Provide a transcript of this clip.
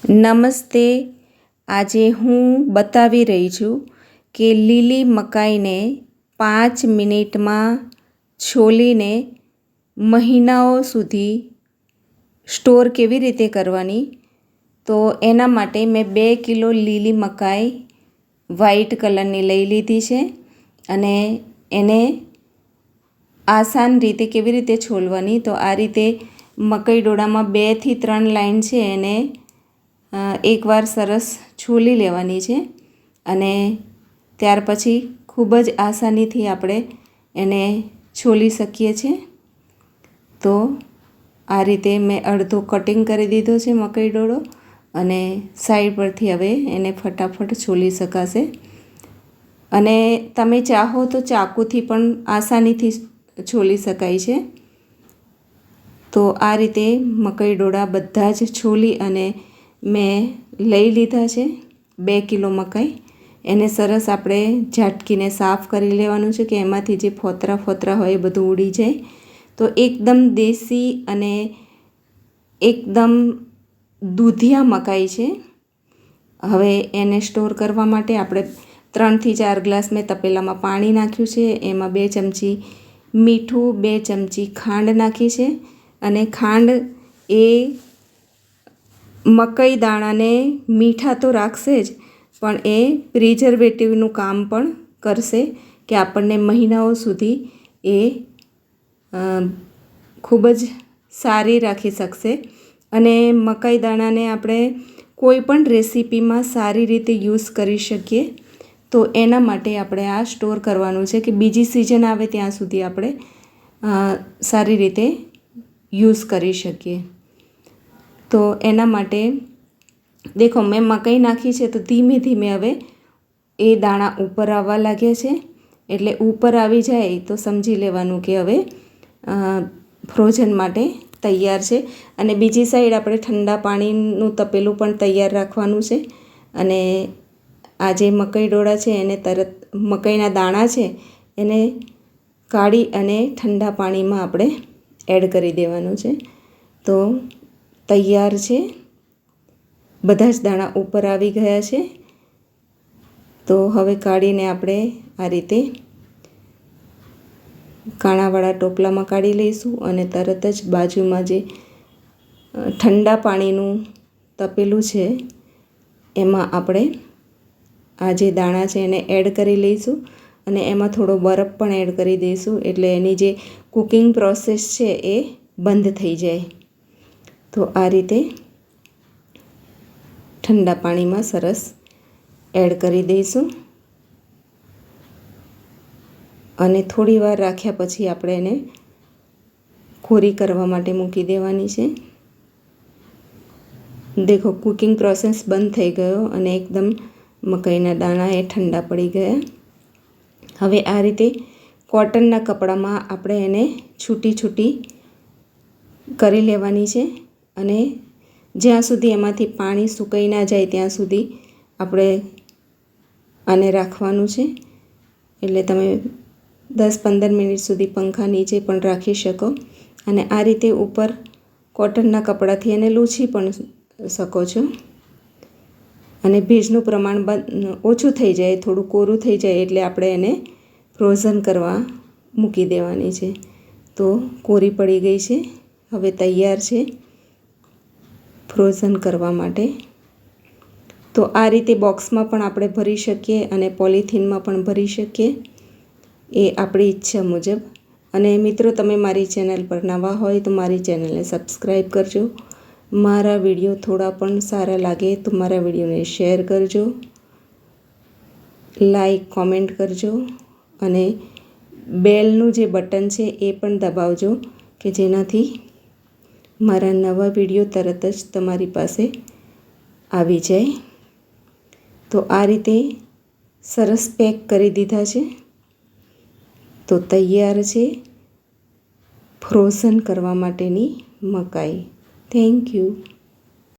નમસ્તે. આજે હું બતાવી રહી છું કે લીલી મકાઈને 5 મિનિટમાં છોલીને મહિનાઓ સુધી સ્ટોર કેવી રીતે કરવાની. તો એના માટે મેં 2 કિલો લીલી મકાઈ વ્હાઈટ કલરની લઈ લીધી છે અને એને આસાન રીતે કેવી રીતે છોલવાની. તો આ રીતે મકાઈ ડોડામાં 2 થી 3 લાઈન છે એને એકવાર સરસ છોલી લેવાની છે અને ત્યાર પછી ખૂબ જ આસાનીથી આપણે એને છોલી શકીએ છીએ. તો આ રીતે મેં અડધો કટિંગ કરી દીધો છે મકાઈ ડોળો અને સાઈડ પરથી હવે એને ફટાફટ છોલી શકાશે. અને તમે ચાહો તો ચાકુથી પણ આસાનીથી છોલી શકાય છે. તો આ રીતે મકાઈ ડોળા બધા જ છોલી અને મેં લઈ લીધા છે. 2 કિલો મકાઈ એને સરસ આપણે ઝાટકીને સાફ કરી લેવાનું છે કે એમાંથી જે ફોતરા હોય એ બધું ઉડી જાય. તો એકદમ દેશી અને એકદમ દૂધિયા મકાઈ છે. હવે એને સ્ટોર કરવા માટે આપણે 3 થી 4 ગ્લાસ મેં તપેલામાં પાણી નાખ્યું છે. એમાં 2 ચમચી મીઠું, 2 ચમચી ખાંડ નાખી છે અને ખાંડ એ મકાઈ દાણાને મીઠા તો રાખશે જ પણ એ પ્રિઝર્વેટિવનું કામ પણ કરશે કે આપણને મહિનાઓ સુધી એ ખૂબ જ સારી રાખી શકશે. અને મકાઈ દાણાને આપણે કોઈ પણ રેસીપીમાં સારી રીતે યુઝ કરી શકીએ. તો એના માટે આપણે આ સ્ટોર કરવાનું છે કે બીજી સિઝન આવે ત્યાં સુધી આપણે સારી રીતે યુઝ કરી શકીએ. તો એના માટે દેખો મેં મકાઈ નાખી છે તો ધીમે ધીમે હવે એ દાણા ઉપર આવવા લાગ્યા છે. એટલે ઉપર આવી જાય તો સમજી લેવાનું કે હવે ફ્રોઝન માટે તૈયાર છે. અને બીજી સાઈડ આપણે ઠંડા પાણીનું તપેલું પણ તૈયાર રાખવાનું છે. અને આ જે મકાઈ ડોળા છે એને તરત મકાઈના દાણા છે એને કાઢી અને ઠંડા પાણીમાં આપણે એડ કરી દેવાનું છે. તો તૈયાર છે. બધા જ દાણા ઉપર આવી ગયા છે. તો હવે કાઢીને આપણે આ રીતે કાણાવાળા ટોપલામાં કાઢી લઈશું અને તરત જ બાજુમાં જે ઠંડા પાણીનું તપેલું છે એમાં આપણે આ જે દાણા છે એને એડ કરી લઈશું અને એમાં થોડો બરફ પણ એડ કરી દઈશું એટલે એની જે કુકિંગ પ્રોસેસ છે એ બંધ થઈ જાય. તો આ રીતે ઠંડા પાણીમાં સરસ એડ કરી દઈશું અને થોડી વાર રાખ્યા પછી આપણે એને કોરી કરવા માટે મૂકી દેવાની છે. દેખો કુકિંગ પ્રોસેસ બંધ થઈ ગયો અને એકદમ મકાઈના દાણા એ ઠંડા પડી ગયા. હવે આ રીતે કોટનના કપડામાં આપણે એને છૂટી કરી લેવાની છે અને જ્યાં સુધી એમાંથી પાણી સુકાઈ ના જાય ત્યાં સુધી આપણે આને રાખવાનું છે. એટલે તમે 10-15 મિનિટ સુધી પંખા નીચે પણ રાખી શકો અને આ રીતે ઉપર કોટનના કપડાથી એને લૂછી પણ શકો છો. અને ભેજનું પ્રમાણ ઓછું થઈ જાય, થોડું કોરું થઈ જાય એટલે આપણે એને ફ્રોઝન કરવા મૂકી દેવાની છે. તો કોરી પડી ગઈ છે. હવે તૈયાર છે ફ્રોઝન કરવા માટે. તો આ રીતે બોક્સમાં પણ આપણે ભરી શકીએ અને પોલિથીનમાં પણ ભરી શકીએ, એ આપણી ઈચ્છા મુજબ. અને મિત્રો, તમે મારી ચેનલ પર નવા હોય તો મારી ચેનલને સબસ્ક્રાઈબ કરજો. મારા વિડીયો થોડા પણ સારા લાગે તો મારા વિડીયોને શેર કરજો, લાઈક, કોમેન્ટ કરજો અને બેલનું જે બટન છે એ પણ દબાવજો કે જેનાથી મારા નવા વિડીયો તરત જ તમારી પાસે આવી જાય. તો આ રીતે સરસ પેક કરી દીધા છે. તો તૈયાર છે ફ્રોઝન કરવા માટેની મકાઈ. Thank you.